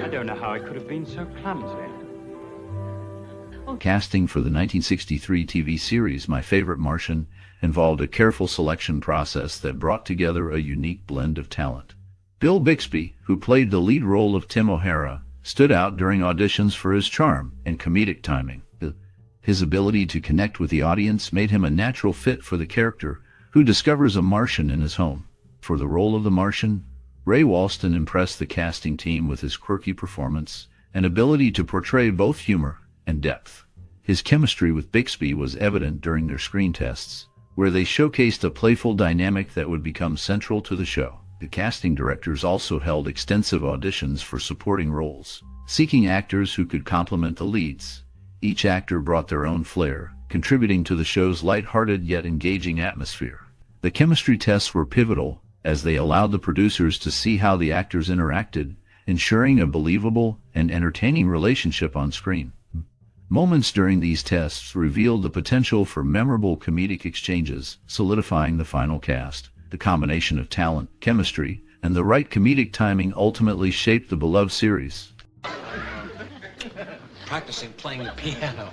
I don't know how I could have been so clumsy. Casting for the 1963 TV series My Favorite Martian involved a careful selection process that brought together a unique blend of talent. Bill Bixby, who played the lead role of Tim O'Hara, stood out during auditions for his charm and comedic timing. His ability to connect with the audience made him a natural fit for the character, who discovers a Martian in his home. For the role of the Martian, Ray Walston impressed the casting team with his quirky performance and ability to portray both humor and depth. His chemistry with Bixby was evident during their screen tests, where they showcased a playful dynamic that would become central to the show. The casting directors also held extensive auditions for supporting roles, seeking actors who could complement the leads. Each actor brought their own flair, contributing to the show's light-hearted yet engaging atmosphere. The chemistry tests were pivotal, as they allowed the producers to see how the actors interacted, ensuring a believable and entertaining relationship on screen. Moments during these tests revealed the potential for memorable comedic exchanges, solidifying the final cast. The combination of talent, chemistry, and the right comedic timing ultimately shaped the beloved series. Practicing playing the piano.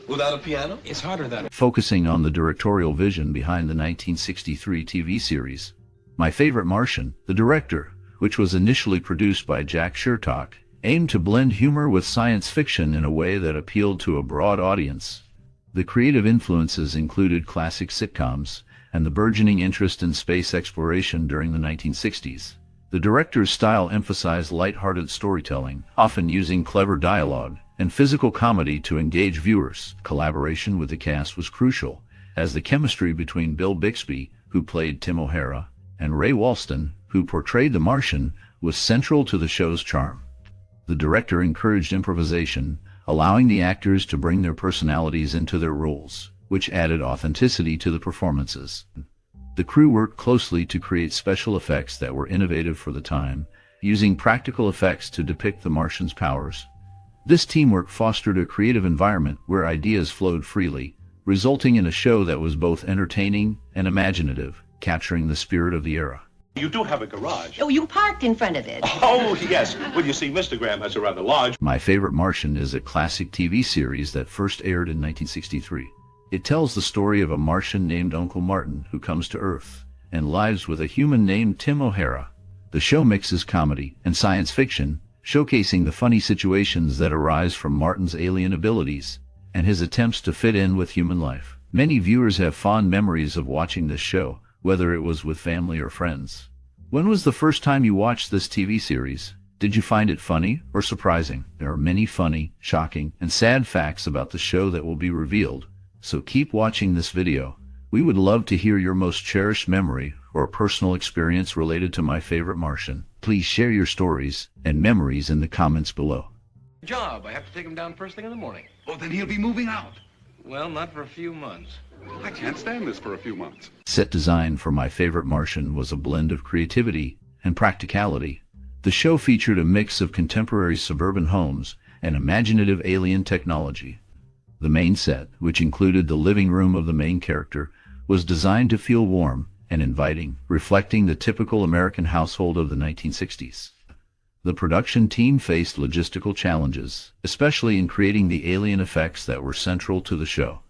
Without a piano? It's harder than... Focusing on the directorial vision behind the 1963 TV series My Favorite Martian, the director, which was initially produced by Jack Shertock, aimed to blend humor with science fiction in a way that appealed to a broad audience. The creative influences included classic sitcoms and the burgeoning interest in space exploration during the 1960s. The director's style emphasized light-hearted storytelling, often using clever dialogue and physical comedy to engage viewers. Collaboration with the cast was crucial, as the chemistry between Bill Bixby, who played Tim O'Hara, and Ray Walston, who portrayed the Martian, was central to the show's charm. The director encouraged improvisation, allowing the actors to bring their personalities into their roles, which added authenticity to the performances. The crew worked closely to create special effects that were innovative for the time, using practical effects to depict the Martian's powers. This teamwork fostered a creative environment where ideas flowed freely, resulting in a show that was both entertaining and imaginative, capturing the spirit of the era. You do have a garage. Oh, you parked in front of it. Oh, yes. Well, you see, Mr. Graham has a rather large... My Favorite Martian is a classic TV series that first aired in 1963. It tells the story of a Martian named Uncle Martin who comes to Earth and lives with a human named Tim O'Hara. The show mixes comedy and science fiction, showcasing the funny situations that arise from Martin's alien abilities and his attempts to fit in with human life. Many viewers have fond memories of watching this show, whether it was with family or friends. When was the first time you watched this TV series? Did you find it funny or surprising? There are many funny, shocking, and sad facts about the show that will be revealed, so keep watching this video. We would love to hear your most cherished memory or personal experience related to My Favorite Martian. Please share your stories and memories in the comments below. Job. I have to take him down first thing in the morning. Oh, then he'll be moving out. Well, not for a few months. I can't stand this for a few months. Set design for My Favorite Martian was a blend of creativity and practicality. The show featured a mix of contemporary suburban homes and imaginative alien technology. The main set, which included the living room of the main character, was designed to feel warm and inviting, reflecting the typical American household of the 1960s. The production team faced logistical challenges, especially in creating the alien effects that were central to the show.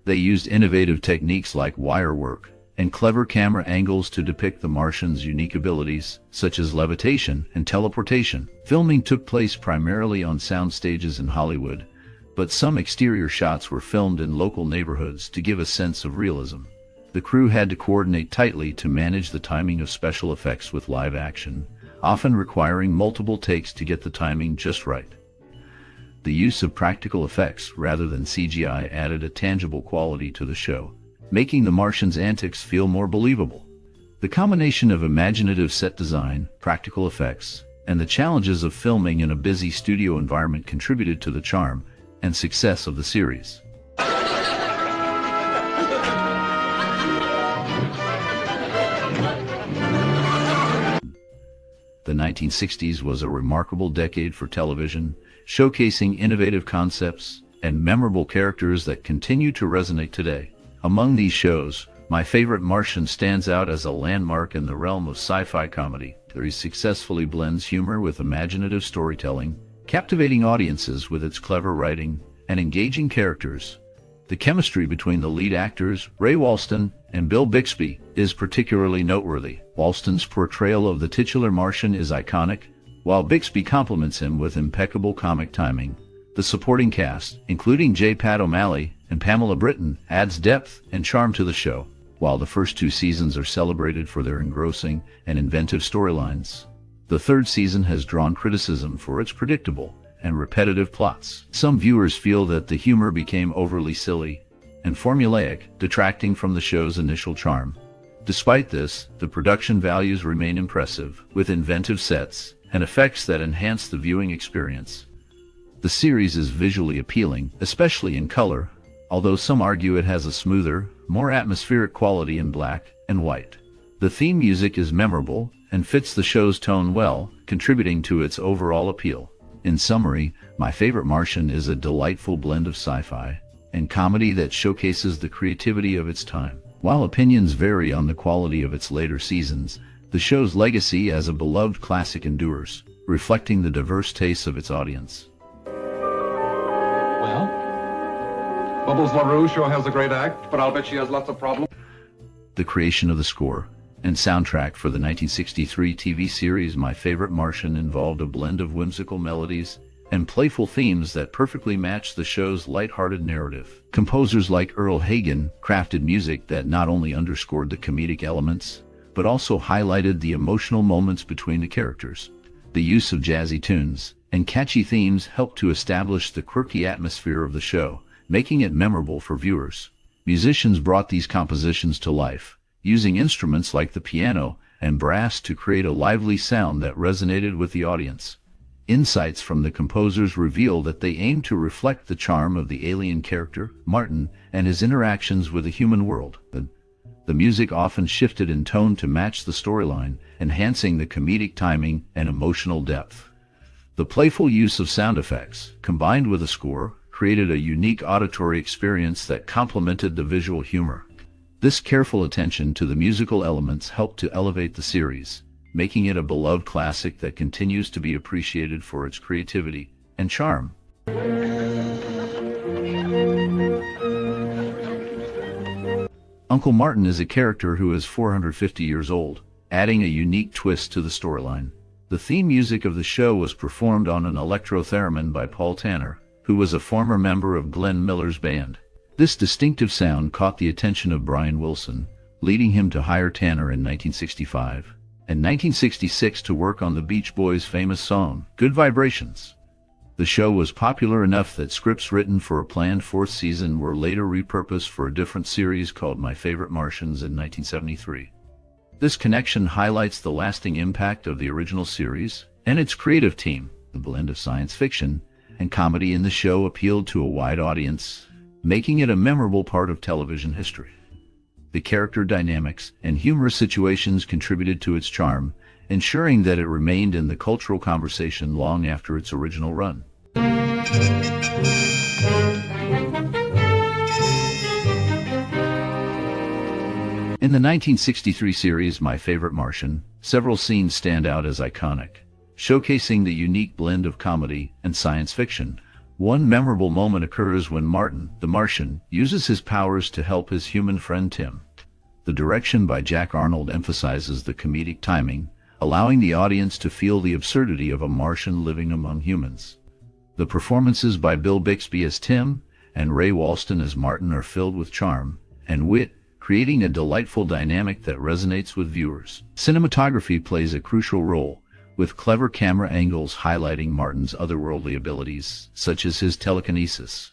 They used innovative techniques like wire work and clever camera angles to depict the Martian's unique abilities, such as levitation and teleportation. Filming took place primarily on sound stages in Hollywood, but some exterior shots were filmed in local neighborhoods to give a sense of realism. The crew had to coordinate tightly to manage the timing of special effects with live action, often requiring multiple takes to get the timing just right. The use of practical effects rather than CGI added a tangible quality to the show, making the Martian's antics feel more believable. The combination of imaginative set design, practical effects, and the challenges of filming in a busy studio environment contributed to the charm and success of the series. The 1960s was a remarkable decade for television, showcasing innovative concepts and memorable characters that continue to resonate today. Among these shows, My Favorite Martian stands out as a landmark in the realm of sci-fi comedy. It successfully blends humor with imaginative storytelling, captivating audiences with its clever writing and engaging characters. The chemistry between the lead actors, Ray Walston and Bill Bixby, is particularly noteworthy. Walston's portrayal of the titular Martian is iconic, while Bixby complements him with impeccable comic timing. The supporting cast, including J. Pat O'Malley and Pamela Britton, adds depth and charm to the show. While the first 2 seasons are celebrated for their engrossing and inventive storylines, the 3rd season has drawn criticism for its predictable and repetitive plots. Some viewers feel that the humor became overly silly and formulaic, detracting from the show's initial charm. Despite this, the production values remain impressive, with inventive sets and effects that enhance the viewing experience. The series is visually appealing, especially in color, although some argue it has a smoother, more atmospheric quality in black and white. The theme music is memorable and fits the show's tone well, contributing to its overall appeal. In summary, My Favorite Martian is a delightful blend of sci-fi and comedy that showcases the creativity of its time. While opinions vary on the quality of its later seasons, the show's legacy as a beloved classic endures, reflecting the diverse tastes of its audience. Well? Bubbles LaRue sure has a great act, but I'll bet she has lots of problems. The creation of the score and soundtrack for the 1963 TV series My Favorite Martian involved a blend of whimsical melodies and playful themes that perfectly matched the show's light-hearted narrative. Composers like Earl Hagen crafted music that not only underscored the comedic elements, but also highlighted the emotional moments between the characters. The use of jazzy tunes and catchy themes helped to establish the quirky atmosphere of the show, making it memorable for viewers. Musicians brought these compositions to life, using instruments like the piano and brass to create a lively sound that resonated with the audience. Insights from the composers reveal that they aimed to reflect the charm of the alien character, Morton, and his interactions with the human world. The music often shifted in tone to match the storyline, enhancing the comedic timing and emotional depth. The playful use of sound effects, combined with a score, created a unique auditory experience that complemented the visual humor. This careful attention to the musical elements helped to elevate the series, making it a beloved classic that continues to be appreciated for its creativity and charm. Uncle Martin is a character who is 450 years old, adding a unique twist to the storyline. The theme music of the show was performed on an electro-theremin by Paul Tanner, who was a former member of Glenn Miller's band. This distinctive sound caught the attention of Brian Wilson, leading him to hire Tanner in 1965 and 1966 to work on the Beach Boys' famous song, Good Vibrations. The show was popular enough that scripts written for a planned 4th season were later repurposed for a different series called My Favorite Martians in 1973. This connection highlights the lasting impact of the original series and its creative team. The blend of science fiction and comedy in the show appealed to a wide audience, making it a memorable part of television history. The character dynamics and humorous situations contributed to its charm, ensuring that it remained in the cultural conversation long after its original run. In the 1963 series My Favorite Martian, several scenes stand out as iconic, showcasing the unique blend of comedy and science fiction. One memorable moment occurs when Morton, the Martian, uses his powers to help his human friend Tim. The direction by Jack Arnold emphasizes the comedic timing, allowing the audience to feel the absurdity of a Martian living among humans. The performances by Bill Bixby as Tim and Ray Walston as Morton are filled with charm and wit, creating a delightful dynamic that resonates with viewers. Cinematography plays a crucial role, with clever camera angles highlighting Morton's otherworldly abilities, such as his telekinesis.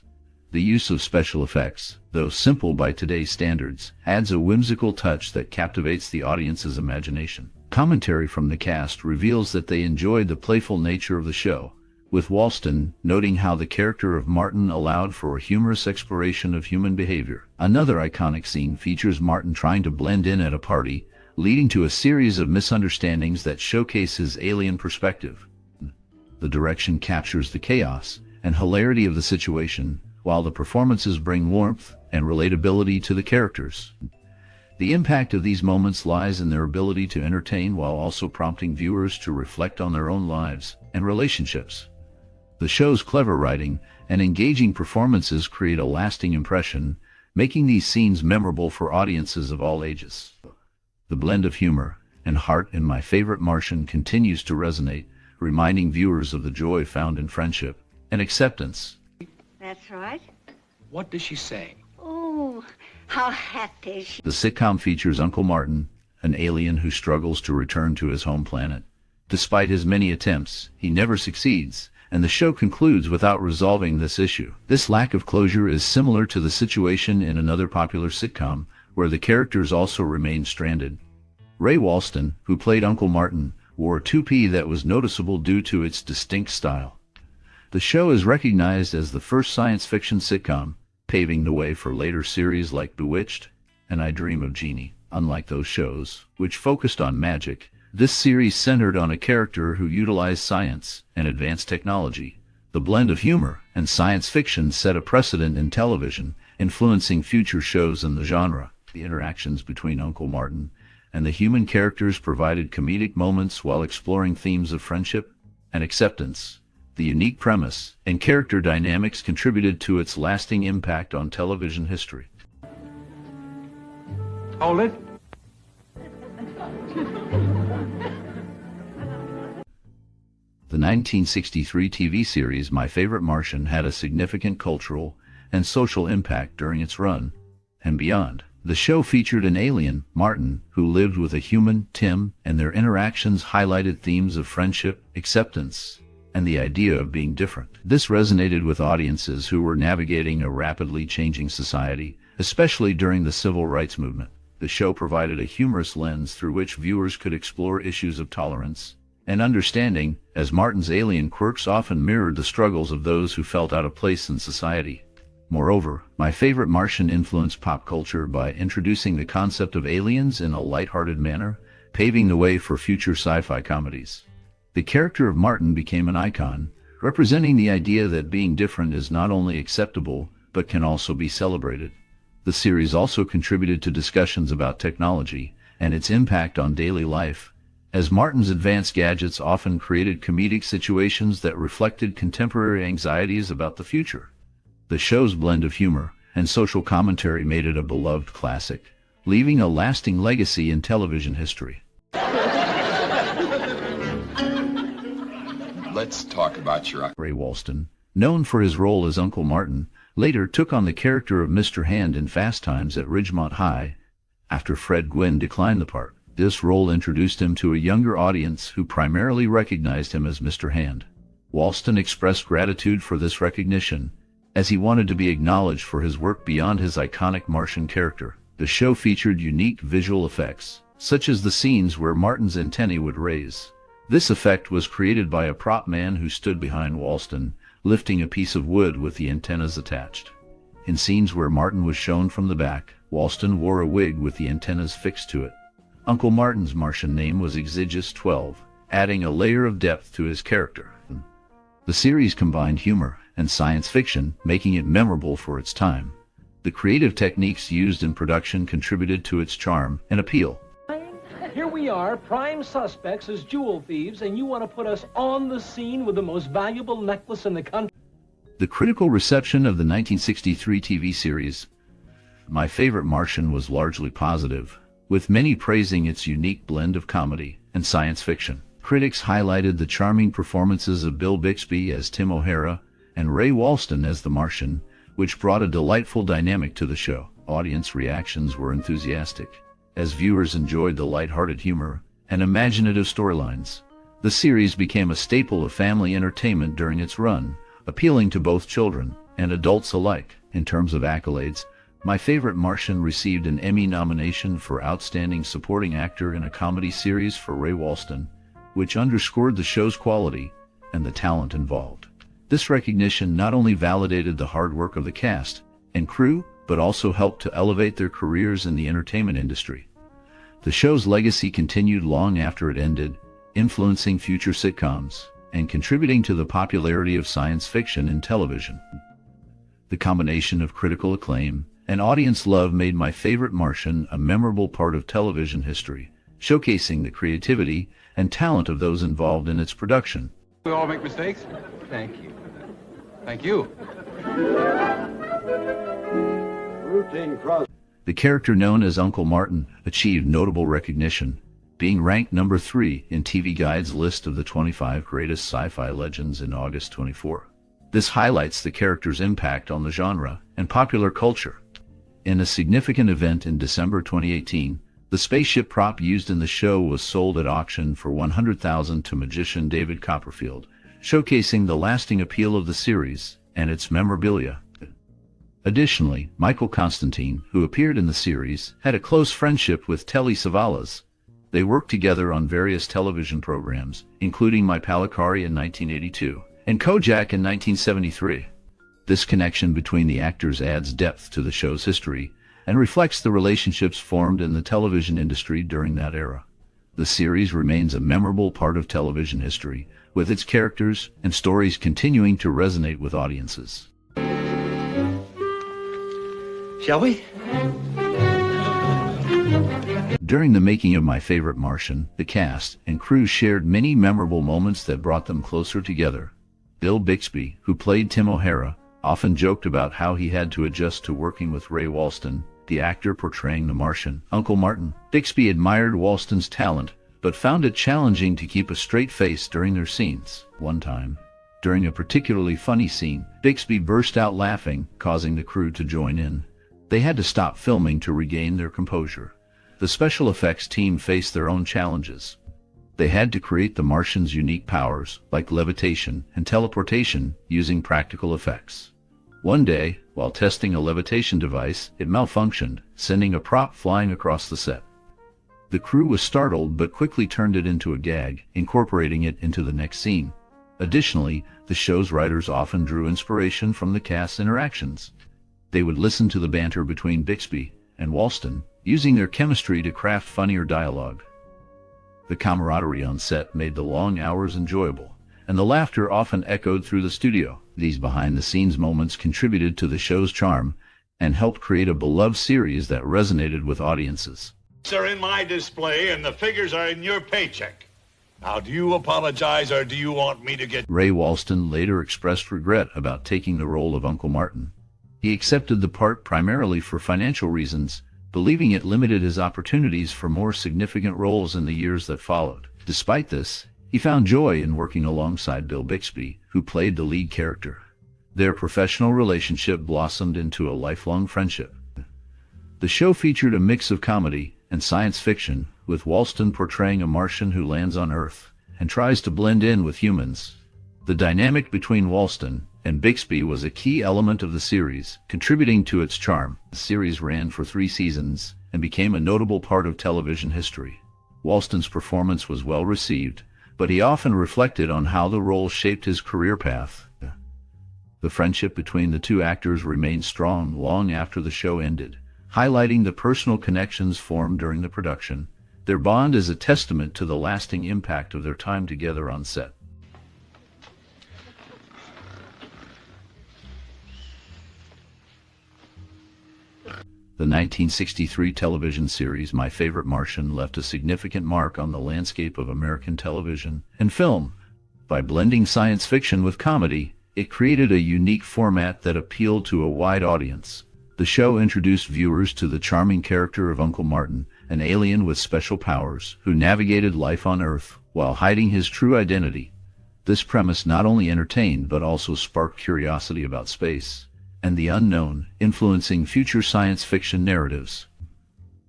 The use of special effects, though simple by today's standards, adds a whimsical touch that captivates the audience's imagination. Commentary from the cast reveals that they enjoyed the playful nature of the show, with Walston noting how the character of Morton allowed for a humorous exploration of human behavior. Another iconic scene features Morton trying to blend in at a party, leading to a series of misunderstandings that showcase his alien perspective. The direction captures the chaos and hilarity of the situation, while the performances bring warmth and relatability to the characters. The impact of these moments lies in their ability to entertain while also prompting viewers to reflect on their own lives and relationships. The show's clever writing and engaging performances create a lasting impression, making these scenes memorable for audiences of all ages. The blend of humor and heart in My Favorite Martian continues to resonate, reminding viewers of the joy found in friendship and acceptance. That's right. What does she say? Oh, how happy she... The sitcom features Uncle Martin, an alien who struggles to return to his home planet. Despite his many attempts, he never succeeds, and the show concludes without resolving this issue. This lack of closure is similar to the situation in another popular sitcom, where the characters also remain stranded. Ray Walston, who played Uncle Martin, wore a toupee that was noticeable due to its distinct style. The show is recognized as the first science fiction sitcom, paving the way for later series like Bewitched and I Dream of Jeannie. Unlike those shows, which focused on magic, this series centered on a character who utilized science and advanced technology. The blend of humor and science fiction set a precedent in television, influencing future shows in the genre. The interactions between Uncle Martin and the human characters provided comedic moments while exploring themes of friendship and acceptance. The unique premise and character dynamics contributed to its lasting impact on television history. Hold it. The 1963 TV series My Favorite Martian had a significant cultural and social impact during its run and beyond. The show featured an alien, Martin, who lived with a human, Tim, and their interactions highlighted themes of friendship, acceptance, and the idea of being different. This resonated with audiences who were navigating a rapidly changing society, especially during the civil rights movement. The show provided a humorous lens through which viewers could explore issues of tolerance and understanding, as Martin's alien quirks often mirrored the struggles of those who felt out of place in society. Moreover, My Favorite Martian influenced pop culture by introducing the concept of aliens in a lighthearted manner, paving the way for future sci-fi comedies. The character of Martin became an icon, representing the idea that being different is not only acceptable, but can also be celebrated. The series also contributed to discussions about technology and its impact on daily life, as Martin's advanced gadgets often created comedic situations that reflected contemporary anxieties about the future. The show's blend of humor and social commentary made it a beloved classic, leaving a lasting legacy in television history. Let's talk about your... Ray Walston, known for his role as Uncle Martin, later took on the character of Mr. Hand in Fast Times at Ridgemont High, after Fred Gwynne declined the part. This role introduced him to a younger audience who primarily recognized him as Mr. Hand. Walston expressed gratitude for this recognition, as he wanted to be acknowledged for his work beyond his iconic Martian character. The show featured unique visual effects, such as the scenes where Martin's antennae would raise. This effect was created by a prop man who stood behind Walston, lifting a piece of wood with the antennas attached. In scenes where Martin was shown from the back, Walston wore a wig with the antennas fixed to it. Uncle Martin's Martian name was Exiguous 12, adding a layer of depth to his character. The series combined humor and science fiction, making it memorable for its time. The creative techniques used in production contributed to its charm and appeal. Here we are, prime suspects as jewel thieves, and you want to put us on the scene with the most valuable necklace in the country? The critical reception of the 1963 TV series My Favorite Martian was largely positive, with many praising its unique blend of comedy and science fiction. Critics highlighted the charming performances of Bill Bixby as Tim O'Hara and Ray Walston as the Martian, which brought a delightful dynamic to the show. Audience reactions were enthusiastic, as viewers enjoyed the light-hearted humor and imaginative storylines. The series became a staple of family entertainment during its run, appealing to both children and adults alike. In terms of accolades, My Favorite Martian received an Emmy nomination for Outstanding Supporting Actor in a Comedy Series for Ray Walston, which underscored the show's quality and the talent involved. This recognition not only validated the hard work of the cast and crew, but also helped to elevate their careers in the entertainment industry. The show's legacy continued long after it ended, influencing future sitcoms and contributing to the popularity of science fiction in television. The combination of critical acclaim and audience love made My Favorite Martian a memorable part of television history, showcasing the creativity and talent of those involved in its production. We all make mistakes. Thank you. Thank you. The character known as Uncle Martin achieved notable recognition, being ranked number 3 in TV Guide's list of the 25 greatest sci-fi legends in August 24. This highlights the character's impact on the genre and popular culture. In a significant event in December 2018, the spaceship prop used in the show was sold at auction for $100,000 to magician David Copperfield, showcasing the lasting appeal of the series and its memorabilia. Additionally, Michael Constantine, who appeared in the series, had a close friendship with Telly Savalas. They worked together on various television programs, including My Palikari in 1982 and Kojak in 1973. This connection between the actors adds depth to the show's history and reflects the relationships formed in the television industry during that era. The series remains a memorable part of television history, with its characters and stories continuing to resonate with audiences. Shall we? During the making of My Favorite Martian, the cast and crew shared many memorable moments that brought them closer together. Bill Bixby, who played Tim O'Hara, often joked about how he had to adjust to working with Ray Walston, the actor portraying the Martian, Uncle Martin. Bixby admired Walston's talent, but found it challenging to keep a straight face during their scenes. One time, during a particularly funny scene, Bixby burst out laughing, causing the crew to join in. They had to stop filming to regain their composure. The special effects team faced their own challenges. They had to create the Martian's unique powers, like levitation and teleportation, using practical effects. One day, while testing a levitation device, it malfunctioned, sending a prop flying across the set. The crew was startled but quickly turned it into a gag, incorporating it into the next scene. Additionally, the show's writers often drew inspiration from the cast's interactions. They would listen to the banter between Bixby and Walston, using their chemistry to craft funnier dialogue. The camaraderie on set made the long hours enjoyable, and the laughter often echoed through the studio. These behind-the-scenes moments contributed to the show's charm and helped create a beloved series that resonated with audiences. They're in my display, and the figures are in your paycheck. Now, do you apologize, or do you want me to get... Ray Walston later expressed regret about taking the role of Uncle Martin. He accepted the part primarily for financial reasons, believing it limited his opportunities for more significant roles in the years that followed. Despite this, he found joy in working alongside Bill Bixby, who played the lead character. Their professional relationship blossomed into a lifelong friendship. The show featured a mix of comedy and science fiction, with Walston portraying a Martian who lands on Earth and tries to blend in with humans. The dynamic between Walston and Bixby was a key element of the series, contributing to its charm. The series ran for 3 seasons and became a notable part of television history. Walston's performance was well received, but he often reflected on how the role shaped his career path. The friendship between the two actors remained strong long after the show ended, highlighting the personal connections formed during the production. Their bond is a testament to the lasting impact of their time together on set. The 1963 television series My Favorite Martian left a significant mark on the landscape of American television and film. By blending science fiction with comedy, it created a unique format that appealed to a wide audience. The show introduced viewers to the charming character of Uncle Martin, an alien with special powers who navigated life on Earth while hiding his true identity. This premise not only entertained but also sparked curiosity about space and the unknown, influencing future science fiction narratives.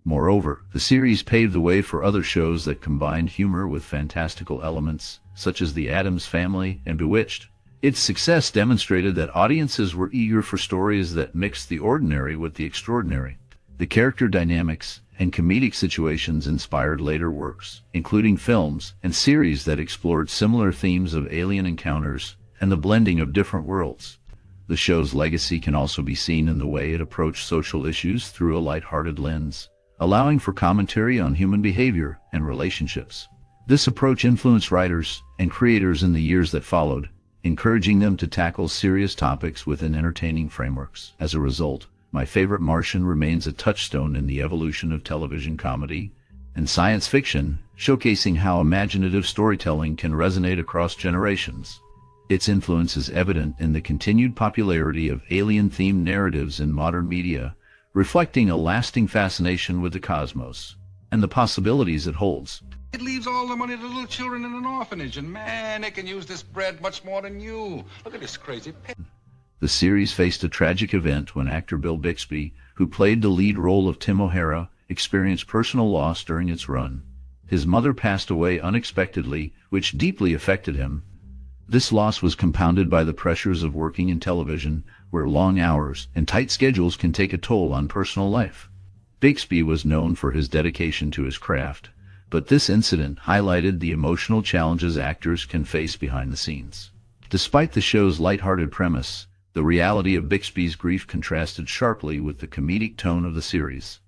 Moreover, the series paved the way for other shows that combined humor with fantastical elements, such as The Addams Family and Bewitched. Its success demonstrated that audiences were eager for stories that mixed the ordinary with the extraordinary. The character dynamics and comedic situations inspired later works, including films and series that explored similar themes of alien encounters and the blending of different worlds. The show's legacy can also be seen in the way it approached social issues through a light-hearted lens, allowing for commentary on human behavior and relationships. This approach influenced writers and creators in the years that followed, encouraging them to tackle serious topics within entertaining frameworks. As a result, My Favorite Martian remains a touchstone in the evolution of television comedy and science fiction, showcasing how imaginative storytelling can resonate across generations. Its influence is evident in the continued popularity of alien-themed narratives in modern media, reflecting a lasting fascination with the cosmos and the possibilities it holds. It leaves all the money to little children in an orphanage, and man, they can use this bread much more than you. Look at this crazy pig. The series faced a tragic event when actor Bill Bixby, who played the lead role of Tim O'Hara, experienced personal loss during its run. His mother passed away unexpectedly, which deeply affected him. This loss was compounded by the pressures of working in television, where long hours and tight schedules can take a toll on personal life. Bixby was known for his dedication to his craft, but this incident highlighted the emotional challenges actors can face behind the scenes. Despite the show's lighthearted premise, the reality of Bixby's grief contrasted sharply with the comedic tone of the series.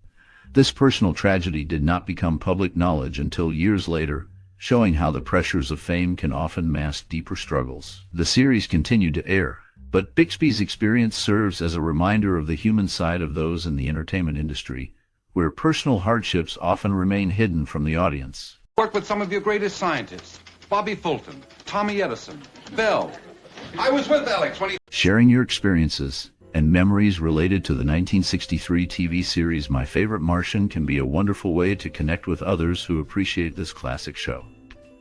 This personal tragedy did not become public knowledge until years later, showing how the pressures of fame can often mask deeper struggles. The series continued to air, but Bixby's experience serves as a reminder of the human side of those in the entertainment industry, where personal hardships often remain hidden from the audience. Worked with some of your greatest scientists. Bobby Fulton, Tommy Edison, Bell. I was with Alex when he... Sharing your experiences and memories related to the 1963 TV series My Favorite Martian can be a wonderful way to connect with others who appreciate this classic show.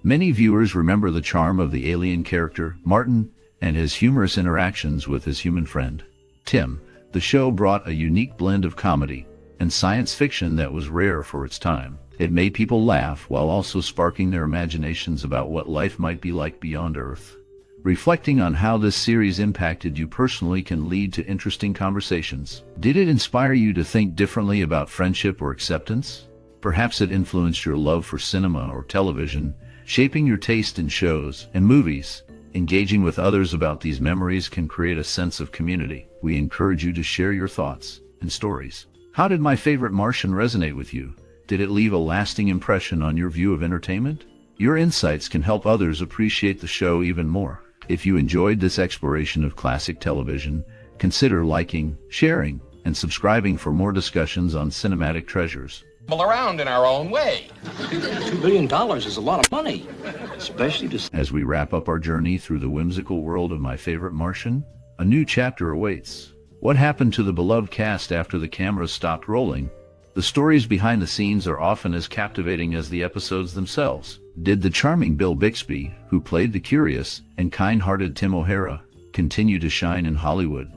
Many viewers remember the charm of the alien character, Morton, and his humorous interactions with his human friend, Tim. The show brought a unique blend of comedy and science fiction that was rare for its time. It made people laugh while also sparking their imaginations about what life might be like beyond Earth. Reflecting on how this series impacted you personally can lead to interesting conversations. Did it inspire you to think differently about friendship or acceptance? Perhaps it influenced your love for cinema or television, shaping your taste in shows and movies. Engaging with others about these memories can create a sense of community. We encourage you to share your thoughts and stories. How did My Favorite Martian resonate with you? Did it leave a lasting impression on your view of entertainment? Your insights can help others appreciate the show even more. If you enjoyed this exploration of classic television, consider liking, sharing, and subscribing for more discussions on cinematic treasures. Around in our own way. $2 billion is a lot of money, especially to... As we wrap up our journey through the whimsical world of My Favorite Martian, a new chapter awaits. What happened to the beloved cast after the cameras stopped rolling? The stories behind the scenes are often as captivating as the episodes themselves. Did the charming Bill Bixby, who played the curious and kind-hearted Tim O'Hara, continue to shine in Hollywood?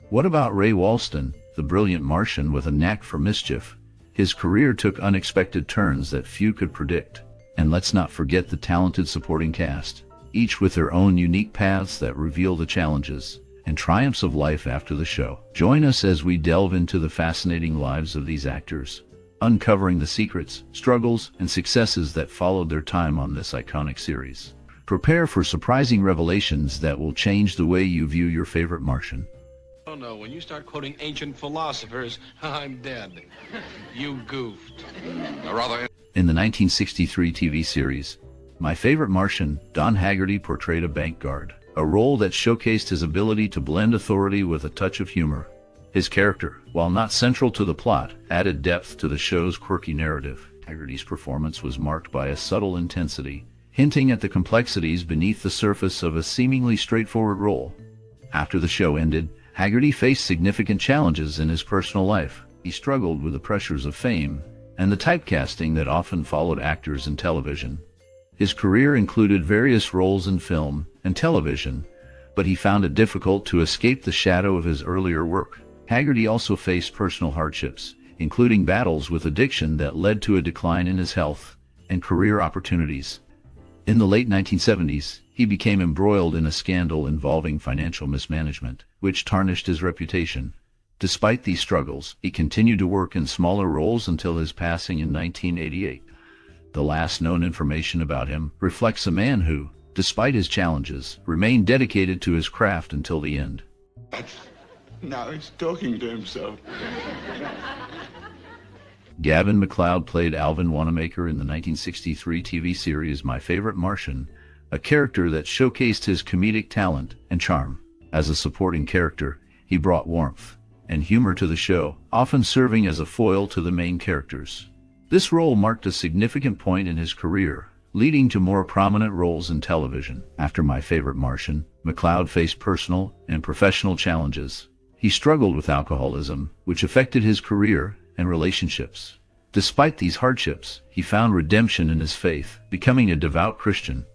What about Ray Walston, the brilliant Martian with a knack for mischief? His career took unexpected turns that few could predict. And let's not forget the talented supporting cast, each with their own unique paths that reveal the challenges and triumphs of life after the show. Join us as we delve into the fascinating lives of these actors, uncovering the secrets, struggles, and successes that followed their time on this iconic series. Prepare for surprising revelations that will change the way you view your favorite Martian. Oh no, when you start quoting ancient philosophers, I'm dead. You goofed. Or rather... In the 1963 TV series, My Favorite Martian, Don Haggerty portrayed a bank guard, a role that showcased his ability to blend authority with a touch of humor. His character, while not central to the plot, added depth to the show's quirky narrative. Haggerty's performance was marked by a subtle intensity, hinting at the complexities beneath the surface of a seemingly straightforward role. After the show ended, Haggerty faced significant challenges in his personal life. He struggled with the pressures of fame and the typecasting that often followed actors in television. His career included various roles in film and television, but he found it difficult to escape the shadow of his earlier work. Haggerty also faced personal hardships, including battles with addiction that led to a decline in his health and career opportunities. In the late 1970s, he became embroiled in a scandal involving financial mismanagement, which tarnished his reputation. Despite these struggles, he continued to work in smaller roles until his passing in 1988. The last known information about him reflects a man who, despite his challenges, remained dedicated to his craft until the end. Now he's talking to himself. Gavin MacLeod played Alvin Wanamaker in the 1963 TV series My Favorite Martian, a character that showcased his comedic talent and charm. As a supporting character, he brought warmth and humor to the show, often serving as a foil to the main characters. This role marked a significant point in his career, leading to more prominent roles in television. After My Favorite Martian, McCloud faced personal and professional challenges. He struggled with alcoholism, which affected his career and relationships. Despite these hardships, he found redemption in his faith, becoming a devout Christian.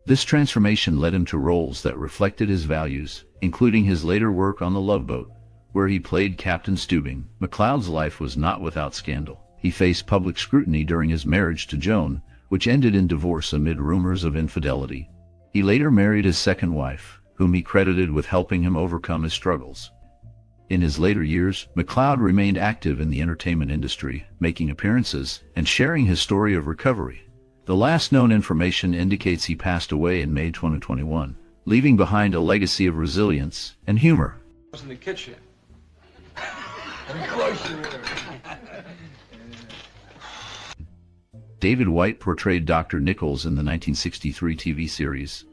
This transformation led him to roles that reflected his values, including his later work on The Love Boat, where he played Captain Steubing. McCloud's life was not without scandal. He faced public scrutiny during his marriage to Joan, which ended in divorce amid rumors of infidelity. He later married his second wife, whom he credited with helping him overcome his struggles. In his later years, McCloud remained active in the entertainment industry, making appearances and sharing his story of recovery. The last known information indicates he passed away in May 2021, leaving behind a legacy of resilience and humor. I was in the kitchen. David White portrayed Dr. Nichols in the 1963 TV series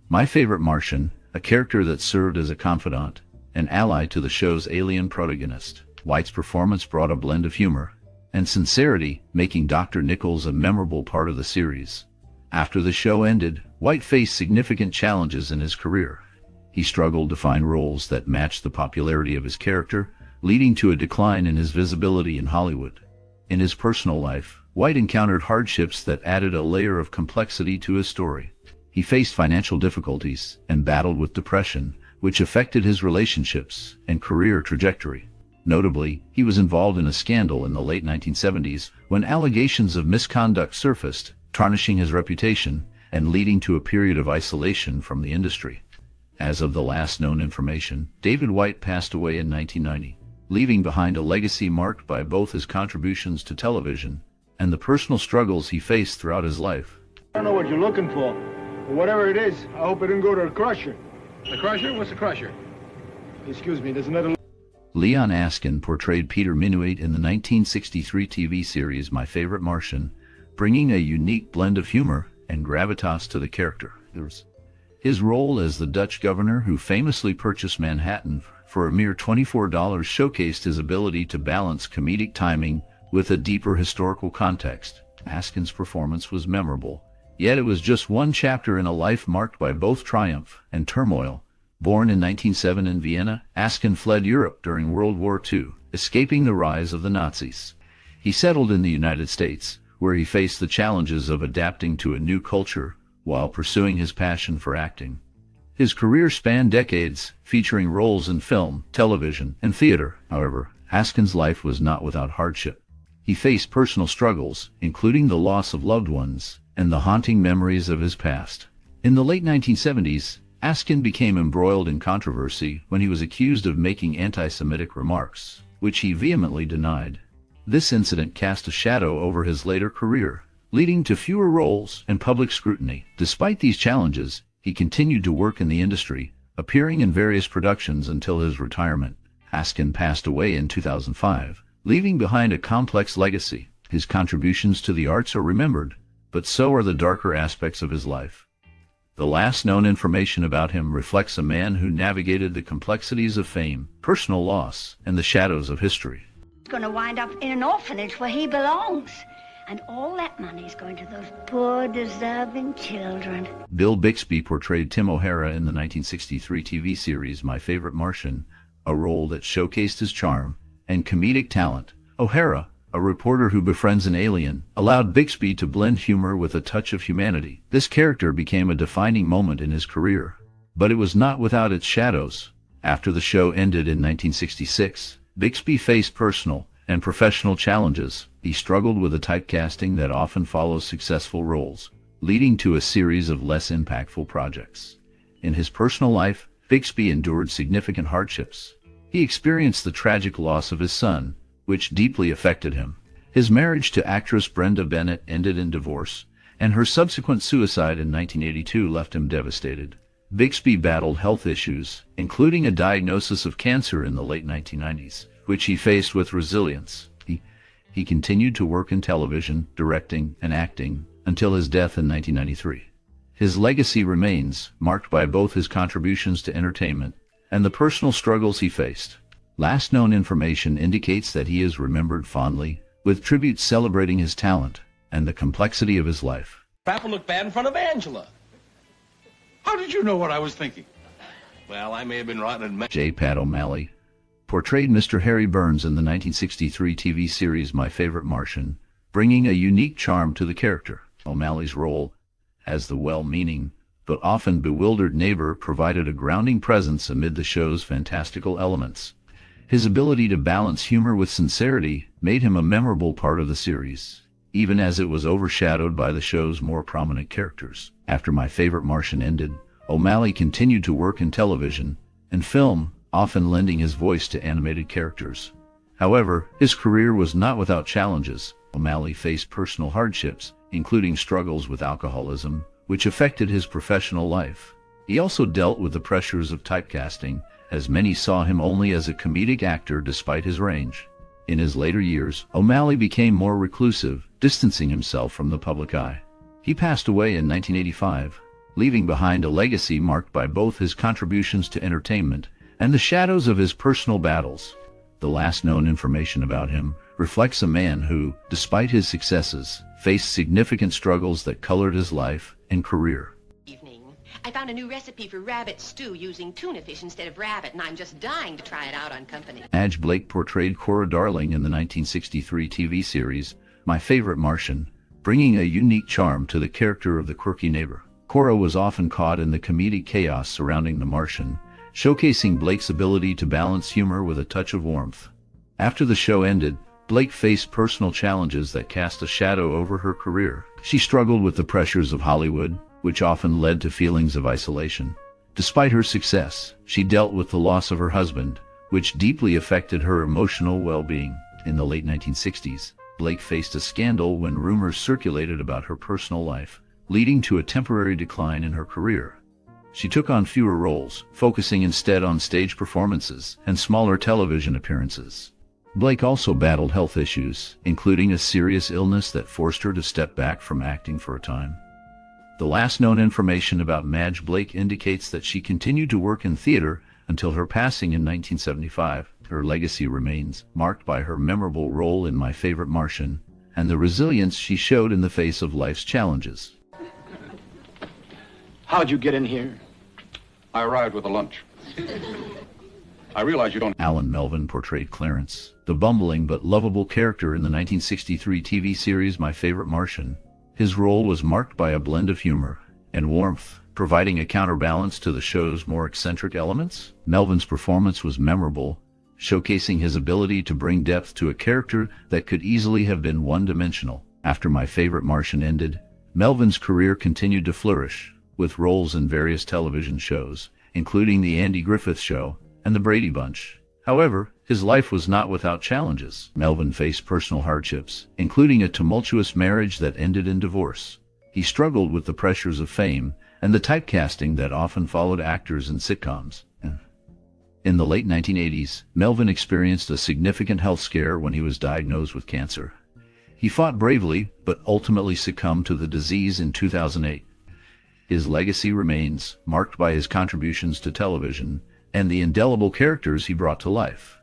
My Favorite Martian, a character that served as a confidant and ally to the show's alien protagonist. White's performance brought a blend of humor and sincerity, making Dr. Nichols a memorable part of the series. After the show ended, White faced significant challenges in his career. He struggled to find roles that matched the popularity of his character, leading to a decline in his visibility in Hollywood. In his personal life, White encountered hardships that added a layer of complexity to his story. He faced financial difficulties and battled with depression, which affected his relationships and career trajectory. Notably, he was involved in a scandal in the late 1970s when allegations of misconduct surfaced, tarnishing his reputation and leading to a period of isolation from the industry. As of the last known information, David White passed away in 1990, leaving behind a legacy marked by both his contributions to television and the personal struggles he faced throughout his life. I don't know what you're looking for, but whatever it is, I hope it didn't go to a crusher. The Crusher? What's the Crusher? Excuse me, there's another... Leon Askin portrayed Peter Minuit in the 1963 TV series My Favorite Martian, bringing a unique blend of humor and gravitas to the character. His role as the Dutch governor who famously purchased Manhattan for a mere $24 showcased his ability to balance comedic timing with a deeper historical context. Askin's performance was memorable, yet it was just one chapter in a life marked by both triumph and turmoil. Born in 1907 in Vienna, Askin fled Europe during World War II, escaping the rise of the Nazis. He settled in the United States, where he faced the challenges of adapting to a new culture while pursuing his passion for acting. His career spanned decades, featuring roles in film, television, and theater. However, Askin's life was not without hardship. He faced personal struggles, including the loss of loved ones and the haunting memories of his past. In the late 1970s, Askin became embroiled in controversy when he was accused of making anti-Semitic remarks, which he vehemently denied. This incident cast a shadow over his later career, leading to fewer roles and public scrutiny. Despite these challenges, he continued to work in the industry, appearing in various productions until his retirement. Askin passed away in 2005, leaving behind a complex legacy. His contributions to the arts are remembered, but so are the darker aspects of his life. The last known information about him reflects a man who navigated the complexities of fame, personal loss, and the shadows of history. He's going to wind up in an orphanage where he belongs. And all that money's going to those poor, deserving children. Bill Bixby portrayed Tim O'Hara in the 1963 TV series My Favorite Martian, a role that showcased his charm and comedic talent. O'Hara, a reporter who befriends an alien, allowed Bixby to blend humor with a touch of humanity. This character became a defining moment in his career, but it was not without its shadows. After the show ended in 1966, Bixby faced personal and professional challenges. He struggled with the typecasting that often follows successful roles, leading to a series of less impactful projects. In his personal life, Bixby endured significant hardships. He experienced the tragic loss of his son, which deeply affected him. His marriage to actress Brenda Bennett ended in divorce, and her subsequent suicide in 1982 left him devastated. Bixby battled health issues, including a diagnosis of cancer in the late 1990s, which he faced with resilience. He continued to work in television, directing, and acting until his death in 1993. His legacy remains, marked by both his contributions to entertainment and the personal struggles he faced. Last known information indicates that he is remembered fondly, with tributes celebrating his talent and the complexity of his life. Crap will look bad in front of Angela. How did you know what I was thinking? Well, I may have been rotten and J. Pat O'Malley portrayed Mr. Harry Burns in the 1963 TV series My Favorite Martian, bringing a unique charm to the character. O'Malley's role as the well-meaning but often bewildered neighbor provided a grounding presence amid the show's fantastical elements. His ability to balance humor with sincerity made him a memorable part of the series, even as it was overshadowed by the show's more prominent characters. After My Favorite Martian ended, O'Malley continued to work in television and film, often lending his voice to animated characters. However, his career was not without challenges. O'Malley faced personal hardships, including struggles with alcoholism, which affected his professional life. He also dealt with the pressures of typecasting, as many saw him only as a comedic actor despite his range. In his later years, O'Malley became more reclusive, distancing himself from the public eye. He passed away in 1985, leaving behind a legacy marked by both his contributions to entertainment and the shadows of his personal battles. The last known information about him reflects a man who, despite his successes, faced significant struggles that colored his life and career. I found a new recipe for rabbit stew using tuna fish instead of rabbit, and I'm just dying to try it out on company. Madge Blake portrayed Cora Darling in the 1963 TV series My Favorite Martian, bringing a unique charm to the character of the quirky neighbor. Cora was often caught in the comedic chaos surrounding the Martian, showcasing Blake's ability to balance humor with a touch of warmth. After the show ended, Blake faced personal challenges that cast a shadow over her career. She struggled with the pressures of Hollywood, which often led to feelings of isolation. Despite her success, she dealt with the loss of her husband, which deeply affected her emotional well-being. In the late 1960s, Blake faced a scandal when rumors circulated about her personal life, leading to a temporary decline in her career. She took on fewer roles, focusing instead on stage performances and smaller television appearances. Blake also battled health issues, including a serious illness that forced her to step back from acting for a time. The last known information about Madge Blake indicates that she continued to work in theater until her passing in 1975. Her legacy remains marked by her memorable role in My Favorite Martian and the resilience she showed in the face of life's challenges. How'd you get in here? I arrived with a lunch. I realize you don't... Allan Melvin portrayed Clarence, the bumbling but lovable character in the 1963 TV series My Favorite Martian. His role was marked by a blend of humor and warmth, providing a counterbalance to the show's more eccentric elements. Melvin's performance was memorable, showcasing his ability to bring depth to a character that could easily have been one-dimensional. After My Favorite Martian ended, Melvin's career continued to flourish, with roles in various television shows, including The Andy Griffith Show and The Brady Bunch. However, his life was not without challenges. Melvin faced personal hardships, including a tumultuous marriage that ended in divorce. He struggled with the pressures of fame and the typecasting that often followed actors in sitcoms. In the late 1980s, Melvin experienced a significant health scare when he was diagnosed with cancer. He fought bravely, but ultimately succumbed to the disease in 2008. His legacy remains, marked by his contributions to television and the indelible characters he brought to life.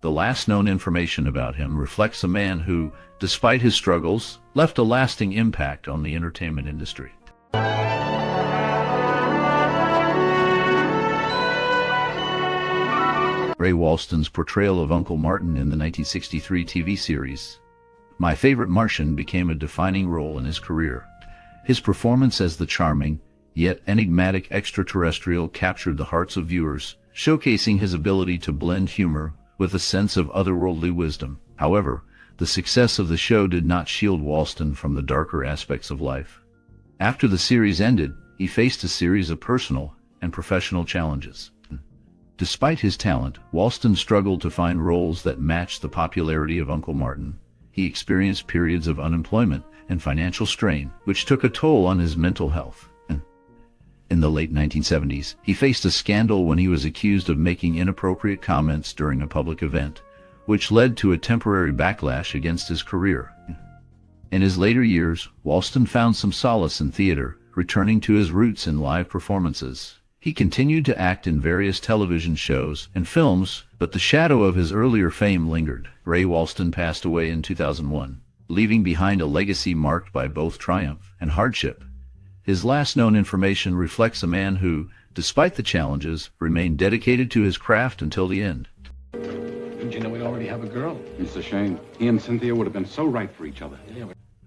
The last known information about him reflects a man who, despite his struggles, left a lasting impact on the entertainment industry. Ray Walston's portrayal of Uncle Morton in the 1963 TV series My Favorite Martian became a defining role in his career. His performance as the charming, yet enigmatic extraterrestrial captured the hearts of viewers, showcasing his ability to blend humor with a sense of otherworldly wisdom. However, the success of the show did not shield Walston from the darker aspects of life. After the series ended, he faced a series of personal and professional challenges. Despite his talent, Walston struggled to find roles that matched the popularity of Uncle Morton. He experienced periods of unemployment and financial strain, which took a toll on his mental health. In the late 1970s, he faced a scandal when he was accused of making inappropriate comments during a public event, which led to a temporary backlash against his career. In his later years, Walston found some solace in theater, returning to his roots in live performances. He continued to act in various television shows and films, but the shadow of his earlier fame lingered. Ray Walston passed away in 2001, leaving behind a legacy marked by both triumph and hardship. His last known information reflects a man who, despite the challenges, remained dedicated to his craft until the end. Didn't you know we already have a girl? It's a shame. He and Cynthia would have been so right for each other.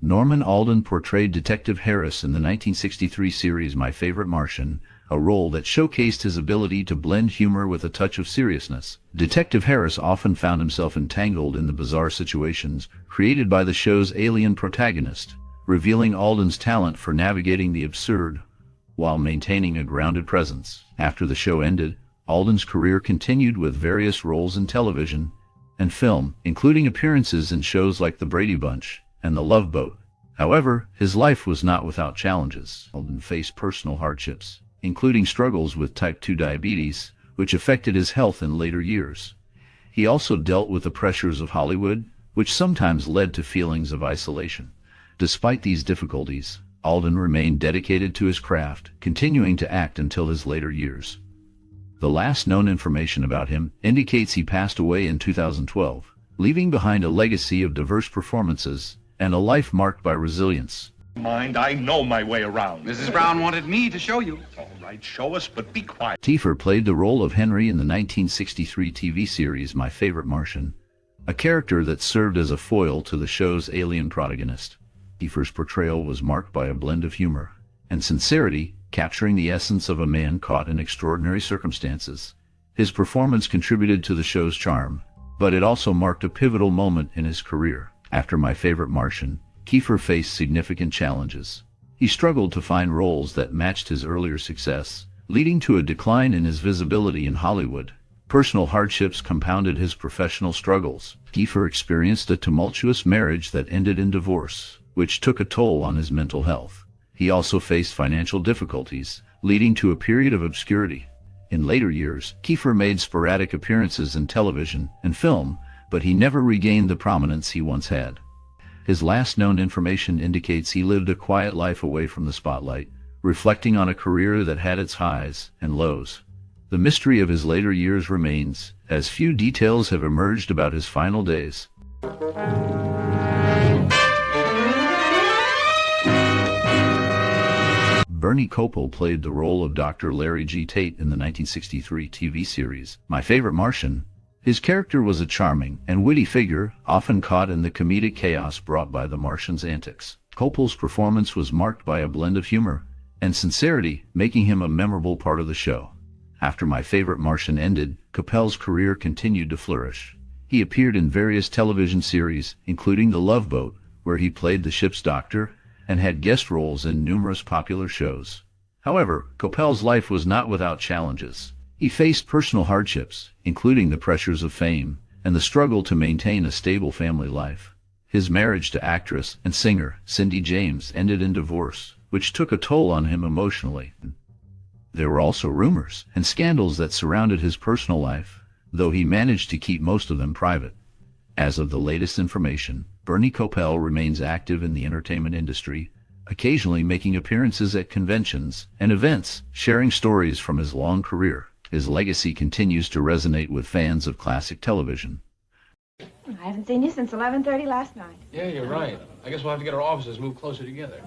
Norman Alden portrayed Detective Harris in the 1963 series My Favorite Martian, a role that showcased his ability to blend humor with a touch of seriousness. Detective Harris often found himself entangled in the bizarre situations created by the show's alien protagonist, revealing Alden's talent for navigating the absurd while maintaining a grounded presence. After the show ended, Alden's career continued with various roles in television and film, including appearances in shows like The Brady Bunch and The Love Boat. However, his life was not without challenges. Alden faced personal hardships, including struggles with type 2 diabetes, which affected his health in later years. He also dealt with the pressures of Hollywood, which sometimes led to feelings of isolation. Despite these difficulties, Alden remained dedicated to his craft, continuing to act until his later years. The last known information about him indicates he passed away in 2012, leaving behind a legacy of diverse performances and a life marked by resilience. Mind, I know my way around. Mrs. Brown wanted me to show you. All right, show us, but be quiet. Kiefer played the role of Henry in the 1963 TV series My Favorite Martian, a character that served as a foil to the show's alien protagonist. Kiefer's portrayal was marked by a blend of humor and sincerity, capturing the essence of a man caught in extraordinary circumstances. His performance contributed to the show's charm, but it also marked a pivotal moment in his career. After My Favorite Martian, Kiefer faced significant challenges. He struggled to find roles that matched his earlier success, leading to a decline in his visibility in Hollywood. Personal hardships compounded his professional struggles. Kiefer experienced a tumultuous marriage that ended in divorce, which took a toll on his mental health. He also faced financial difficulties, leading to a period of obscurity. In later years, Kiefer made sporadic appearances in television and film, but he never regained the prominence he once had. His last known information indicates he lived a quiet life away from the spotlight, reflecting on a career that had its highs and lows. The mystery of his later years remains, as few details have emerged about his final days. Bernie Kopell played the role of Dr. Larry G. Tate in the 1963 TV series My Favorite Martian. His character was a charming and witty figure, often caught in the comedic chaos brought by the Martian's antics. Kopell's performance was marked by a blend of humor and sincerity, making him a memorable part of the show. After My Favorite Martian ended, Kopell's career continued to flourish. He appeared in various television series, including The Love Boat, where he played the ship's doctor, and had guest roles in numerous popular shows. However, Kopell's life was not without challenges. He faced personal hardships, including the pressures of fame and the struggle to maintain a stable family life. His marriage to actress and singer Cindy James ended in divorce, which took a toll on him emotionally. There were also rumors and scandals that surrounded his personal life, though he managed to keep most of them private. As of the latest information, Bernie Kopell remains active in the entertainment industry, occasionally making appearances at conventions and events, sharing stories from his long career. His legacy continues to resonate with fans of classic television. I haven't seen you since 11:30 last night. Yeah, you're right. I guess we'll have to get our offices moved closer together.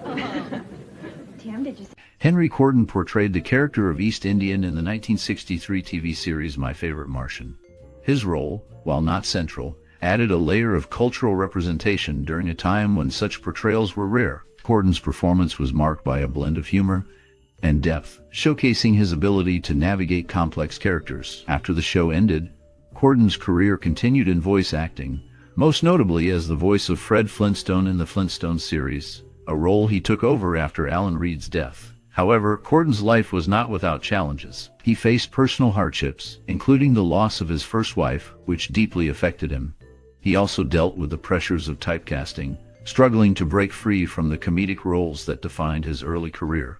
Tim, did you... Henry Corton portrayed the character of East Indian in the 1963 TV series My Favorite Martian. His role, while not central, added a layer of cultural representation during a time when such portrayals were rare. Corton's performance was marked by a blend of humor and depth, showcasing his ability to navigate complex characters. After the show ended, Corton's career continued in voice acting, most notably as the voice of Fred Flintstone in the Flintstones series, a role he took over after Alan Reed's death. However, Corton's life was not without challenges. He faced personal hardships, including the loss of his first wife, which deeply affected him. He also dealt with the pressures of typecasting, struggling to break free from the comedic roles that defined his early career.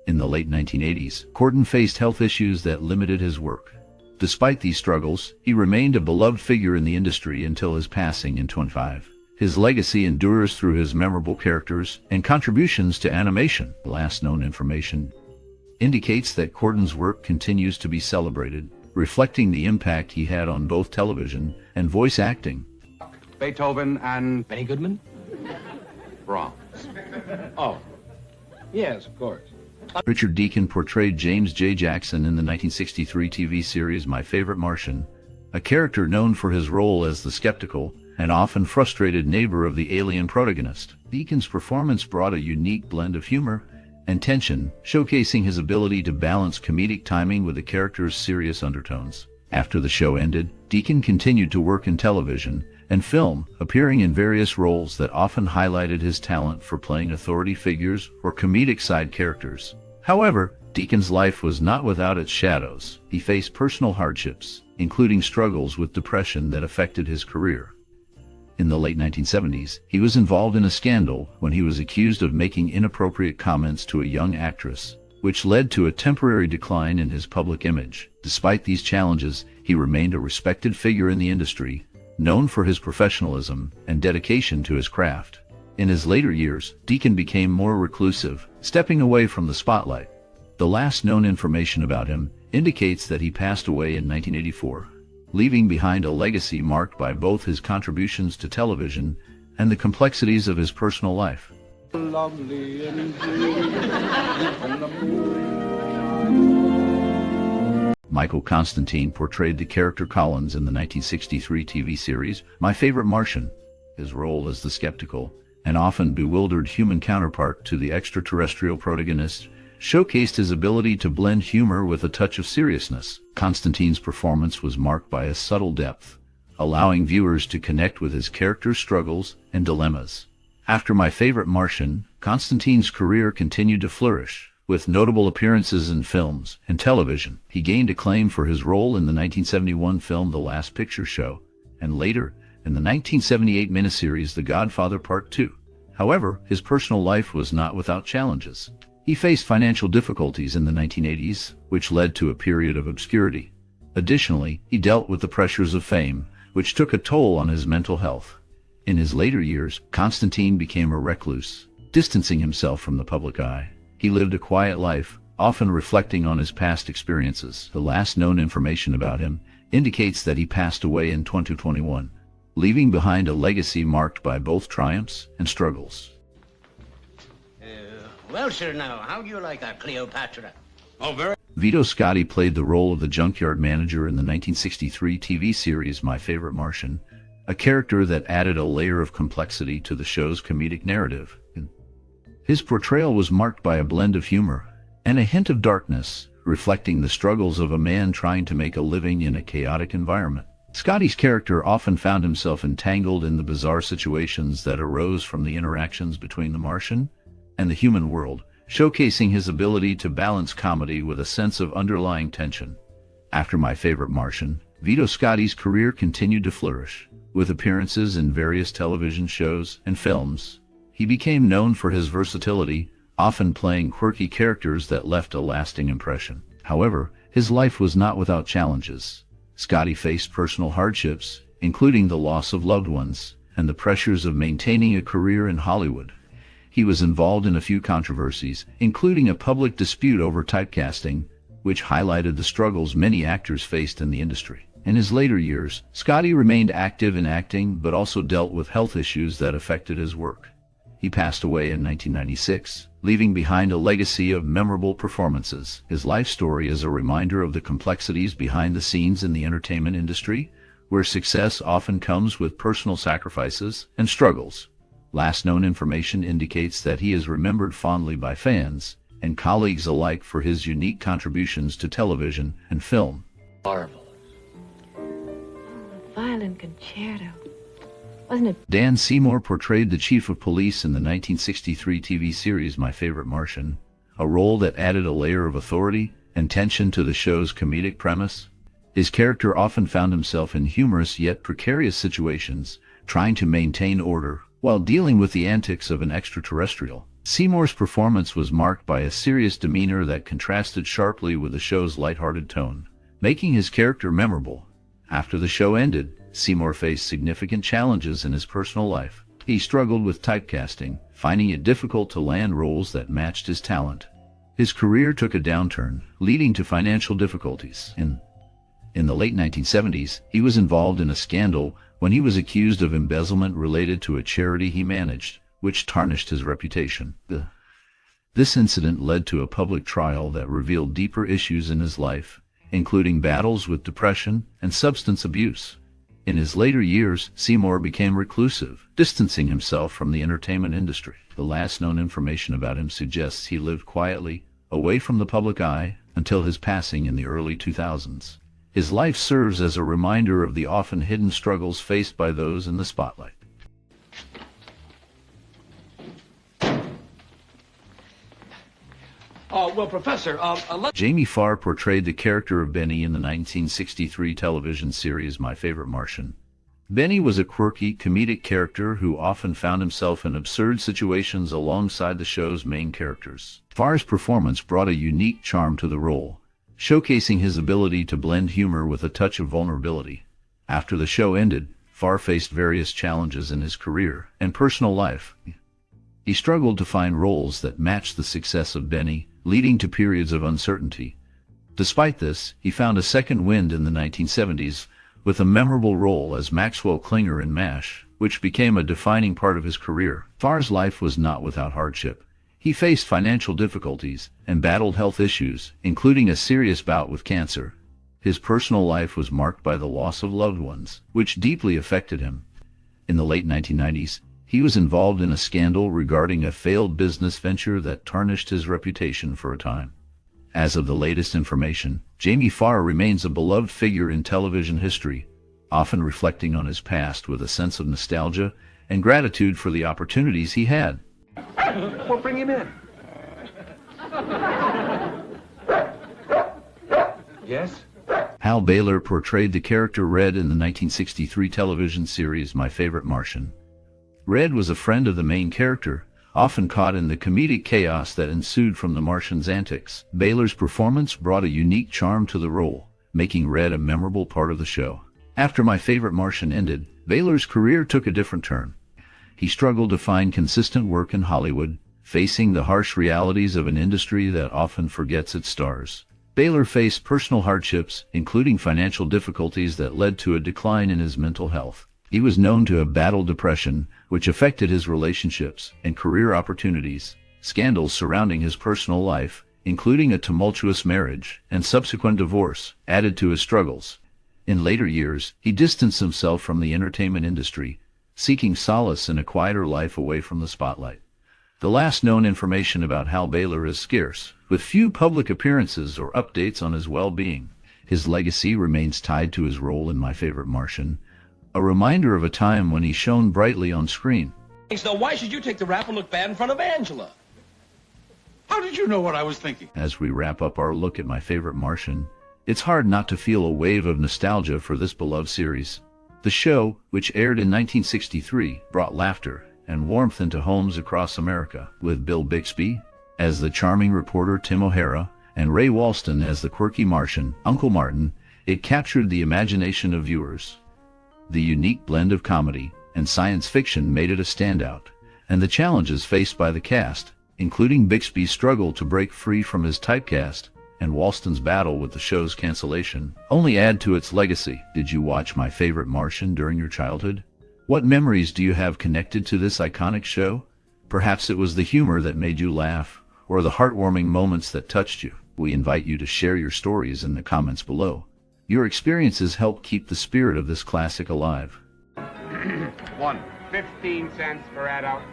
In the late 1980s, Corton faced health issues that limited his work. Despite these struggles, he remained a beloved figure in the industry until his passing in 2005. His legacy endures through his memorable characters and contributions to animation. Last known information indicates that Corden's work continues to be celebrated, reflecting the impact he had on both television and voice acting. Beethoven and Benny Goodman? Brahms. Oh, yes, of course. Richard Deacon portrayed James J. Jackson in the 1963 TV series My Favorite Martian, a character known for his role as the skeptical and often frustrated neighbor of the alien protagonist. Deacon's performance brought a unique blend of humor and tension, showcasing his ability to balance comedic timing with the character's serious undertones. After the show ended, Deacon continued to work in television and film, appearing in various roles that often highlighted his talent for playing authority figures or comedic side characters. However, Deacon's life was not without its shadows. He faced personal hardships, including struggles with depression that affected his career. In the late 1970s, he was involved in a scandal when he was accused of making inappropriate comments to a young actress, which led to a temporary decline in his public image. Despite these challenges, he remained a respected figure in the industry, known for his professionalism and dedication to his craft. In his later years, Deacon became more reclusive, stepping away from the spotlight. The last known information about him indicates that he passed away in 1984, leaving behind a legacy marked by both his contributions to television and the complexities of his personal life. Michael Constantine portrayed the character Collins in the 1963 TV series My Favorite Martian. His role as the skeptical and often bewildered human counterpart to the extraterrestrial protagonist showcased his ability to blend humor with a touch of seriousness. Constantine's performance was marked by a subtle depth, allowing viewers to connect with his character's struggles and dilemmas. After My Favorite Martian, Constantine's career continued to flourish, with notable appearances in films and television. He gained acclaim for his role in the 1971 film The Last Picture Show, and later in the 1978 miniseries The Godfather Part 2. However, his personal life was not without challenges. He faced financial difficulties in the 1980s, which led to a period of obscurity. Additionally, he dealt with the pressures of fame, which took a toll on his mental health. In his later years, Constantine became a recluse, distancing himself from the public eye. He lived a quiet life, often reflecting on his past experiences. The last known information about him indicates that he passed away in 2021, leaving behind a legacy marked by both triumphs and struggles. Well, sir, now, how do you like our Cleopatra? Oh, very. Vito Scotti played the role of the junkyard manager in the 1963 TV series My Favorite Martian, a character that added a layer of complexity to the show's comedic narrative. His portrayal was marked by a blend of humor and a hint of darkness, reflecting the struggles of a man trying to make a living in a chaotic environment. Scotty's character often found himself entangled in the bizarre situations that arose from the interactions between the Martian and the human world, showcasing his ability to balance comedy with a sense of underlying tension. After My Favorite Martian, Vito Scotti's career continued to flourish, with appearances in various television shows and films. He became known for his versatility, often playing quirky characters that left a lasting impression. However, his life was not without challenges. Scotti faced personal hardships, including the loss of loved ones and the pressures of maintaining a career in Hollywood. He was involved in a few controversies, including a public dispute over typecasting, which highlighted the struggles many actors faced in the industry. In his later years, Scotti remained active in acting but also dealt with health issues that affected his work. He passed away in 1996, leaving behind a legacy of memorable performances. His life story is a reminder of the complexities behind the scenes in the entertainment industry, where success often comes with personal sacrifices and struggles. Last known information indicates that he is remembered fondly by fans and colleagues alike for his unique contributions to television and film. Marvelous. Violin concerto. Wasn't it? Dan Seymour portrayed the chief of police in the 1963 TV series My Favorite Martian, a role that added a layer of authority and tension to the show's comedic premise. His character often found himself in humorous yet precarious situations, trying to maintain order while dealing with the antics of an extraterrestrial. Seymour's performance was marked by a serious demeanor that contrasted sharply with the show's lighthearted tone, making his character memorable. After the show ended, Seymour faced significant challenges in his personal life. He struggled with typecasting, finding it difficult to land roles that matched his talent. His career took a downturn, leading to financial difficulties. In the late 1970s, he was involved in a scandal when he was accused of embezzlement related to a charity he managed, which tarnished his reputation. This incident led to a public trial that revealed deeper issues in his life, including battles with depression and substance abuse. In his later years, Seymour became reclusive, distancing himself from the entertainment industry. The last known information about him suggests he lived quietly, away from the public eye, until his passing in the early 2000s. His life serves as a reminder of the often hidden struggles faced by those in the spotlight. Well, Professor, Jamie Farr portrayed the character of Benny in the 1963 television series My Favorite Martian. Benny was a quirky, comedic character who often found himself in absurd situations alongside the show's main characters. Farr's performance brought a unique charm to the role, showcasing his ability to blend humor with a touch of vulnerability. After the show ended, Farr faced various challenges in his career and personal life. He struggled to find roles that matched the success of Benny, leading to periods of uncertainty. Despite this, he found a second wind in the 1970s with a memorable role as Maxwell Klinger in MASH, which became a defining part of his career. Farr's life was not without hardship. He faced financial difficulties and battled health issues, including a serious bout with cancer. His personal life was marked by the loss of loved ones, which deeply affected him. In the late 1990s, he was involved in a scandal regarding a failed business venture that tarnished his reputation for a time. As of the latest information, Jamie Farr remains a beloved figure in television history, often reflecting on his past with a sense of nostalgia and gratitude for the opportunities he had. Well, bring him in. Yes? Hal Baylor portrayed the character Red in the 1963 television series My Favorite Martian. Red was a friend of the main character, often caught in the comedic chaos that ensued from the Martian's antics. Baylor's performance brought a unique charm to the role, making Red a memorable part of the show. After My Favorite Martian ended, Baylor's career took a different turn. He struggled to find consistent work in Hollywood, facing the harsh realities of an industry that often forgets its stars. Baylor faced personal hardships, including financial difficulties that led to a decline in his mental health. He was known to have battled depression, which affected his relationships and career opportunities. Scandals surrounding his personal life, including a tumultuous marriage and subsequent divorce, added to his struggles. In later years, he distanced himself from the entertainment industry, seeking solace in a quieter life away from the spotlight. The last known information about Hal Baylor is scarce, with few public appearances or updates on his well-being. His legacy remains tied to his role in My Favorite Martian, a reminder of a time when he shone brightly on screen. So why should you take the rap and look bad in front of Angela? How did you know what I was thinking? As we wrap up our look at My Favorite Martian, it's hard not to feel a wave of nostalgia for this beloved series. The show, which aired in 1963, brought laughter and warmth into homes across America, with Bill Bixby as the charming reporter Tim O'Hara and Ray Walston as the quirky Martian, Uncle Martin. It captured the imagination of viewers. The unique blend of comedy and science fiction made it a standout, and the challenges faced by the cast, including Bixby's struggle to break free from his typecast and Walston's battle with the show's cancellation, only add to its legacy. Did you watch My Favorite Martian during your childhood? What memories do you have connected to this iconic show? Perhaps it was the humor that made you laugh, or the heartwarming moments that touched you. We invite you to share your stories in the comments below. Your experiences help keep the spirit of this classic alive. 15 cents for adults.